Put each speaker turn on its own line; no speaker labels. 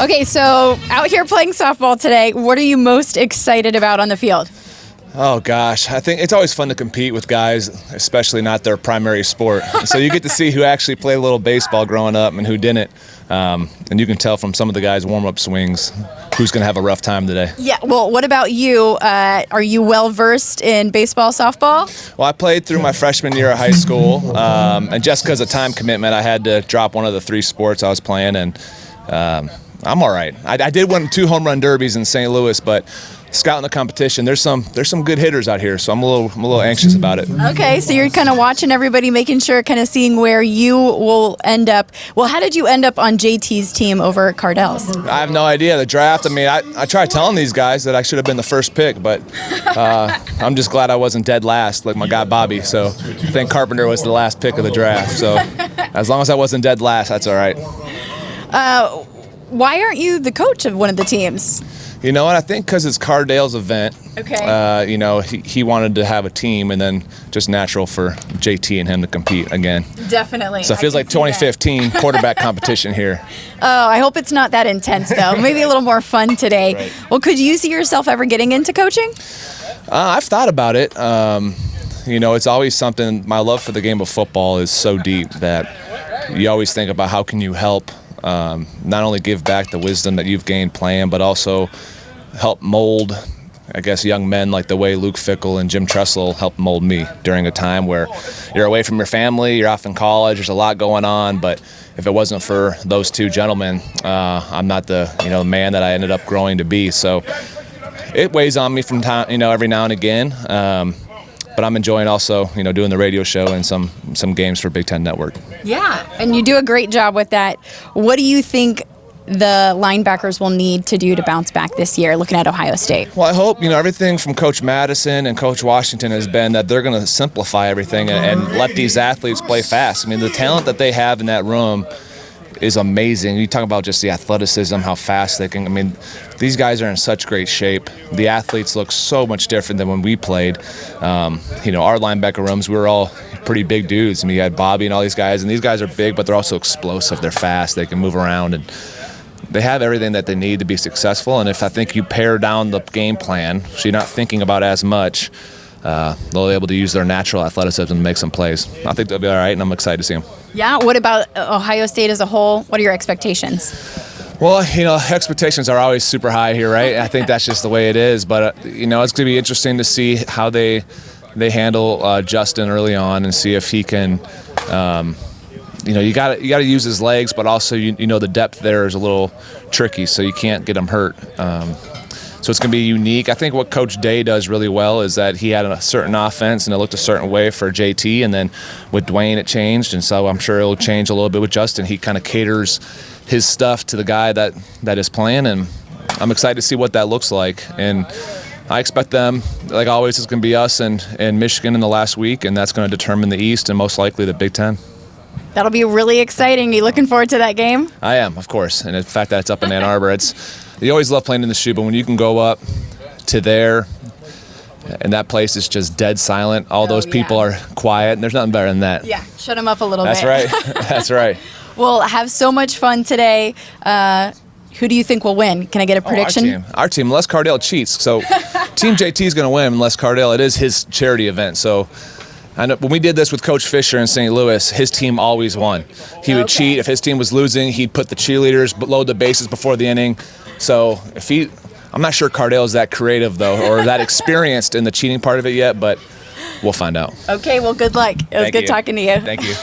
Okay, so out here playing softball today, what are you most excited about on the field?
Oh, gosh. I think it's always fun to compete with guys, especially not their primary sport. So you get to see who actually played a little baseball growing up and who didn't. And you can tell from some of the guys' warm-up swings who's going to have a rough time today.
Yeah, well, what about you? Are you well-versed in baseball, softball?
Well, I played through my freshman year of high school, and just because of time commitment, I had to drop one of the 3 sports I was playing, and I'm all right. I did win 2 home run derbies in St. Louis, but scouting the competition, there's some good hitters out here, so I'm a little anxious about it.
Okay, so you're kind of watching everybody, making sure, kind of seeing where you will end up. Well, how did you end up on JT's team over at Cardale's?
I have no idea. The draft, I mean, I tried telling these guys that I should have been the first pick, but I'm just glad I wasn't dead last like my guy Bobby. So I think Carpenter was the last pick of the draft. So as long as I wasn't dead last, that's all right.
Why aren't you the coach of one of the teams?
You know what? I think because it's Cardale's event.
Okay.
He wanted to have a team, and then just natural for JT and him to compete again.
Definitely.
So it feels like 2015 quarterback competition here.
Oh, I hope it's not that intense, though. Maybe a little more fun today.
Right.
Well, could you see yourself ever getting into coaching?
I've thought about it. It's always something. My love for the game of football is so deep that you always think about how can you help not only give back the wisdom that you've gained playing, but also help mold, I guess, young men like the way Luke Fickell and Jim Tressel helped mold me during a time where you're away from your family, you're off in college, there's a lot going on, but if it wasn't for those 2 gentlemen, I'm not the man that I ended up growing to be. So it weighs on me from time, every now and again. But I'm enjoying also, doing the radio show and some games for Big Ten Network.
Yeah, and you do a great job with that. What do you think the linebackers will need to do to bounce back this year, looking at Ohio State?
Well, I hope, everything from Coach Madison and Coach Washington has been that they're going to simplify everything and let these athletes play fast. I mean, the talent that they have in that room is amazing. You talk about just the athleticism, how fast they can. I mean, these guys are in such great shape. The athletes look so much different than when we played. Our linebacker rooms, we were all pretty big dudes. I mean, you had Bobby and all these guys, and these guys are big, but they're also explosive. They're fast. They can move around, and they have everything that they need to be successful. And if I think you pare down the game plan, so you're not thinking about as much, they'll be able to use their natural athleticism to make some plays. I think they'll be all right, and I'm excited to see them. Yeah,
what about Ohio State as a whole? What are your expectations?
Well, expectations are always super high here, right? I think that's just the way it is. But, it's going to be interesting to see how they handle Justin early on and see if he can, you got to use his legs, but also, the depth there is a little tricky, so you can't get him hurt. So it's going to be unique. I think what Coach Day does really well is that he had a certain offense and it looked a certain way for JT, and then with Dwayne it changed, and so I'm sure it'll change a little bit with Justin. He kind of caters his stuff to the guy that is playing, and I'm excited to see what that looks like. And I expect them, like always, it's going to be us and Michigan in the last week, and that's going to determine the East and most likely the Big Ten.
That'll be really exciting. Are you looking forward to that game?
I am, of course, and the fact that it's up in Ann Arbor, you always love playing in the shoe, but when you can go up to there and that place is just dead silent, all those people are quiet, and there's nothing better than that.
Yeah, shut them up a little
bit. That's right. That's right.
Well, have so much fun today. Who do you think will win? Can I get a prediction?
Our team, unless Cardale cheats. So Team JT is going to win unless Cardale, it is his charity event. So I know when we did this with Coach Fisher in St. Louis, his team always won. He would cheat. If his team was losing, he'd put the cheerleaders, load the bases before the inning. So I'm not sure Cardale is that creative, though, or that experienced in the cheating part of it yet, but we'll find out.
Okay, well, good luck. It was good talking to you.
Thank you.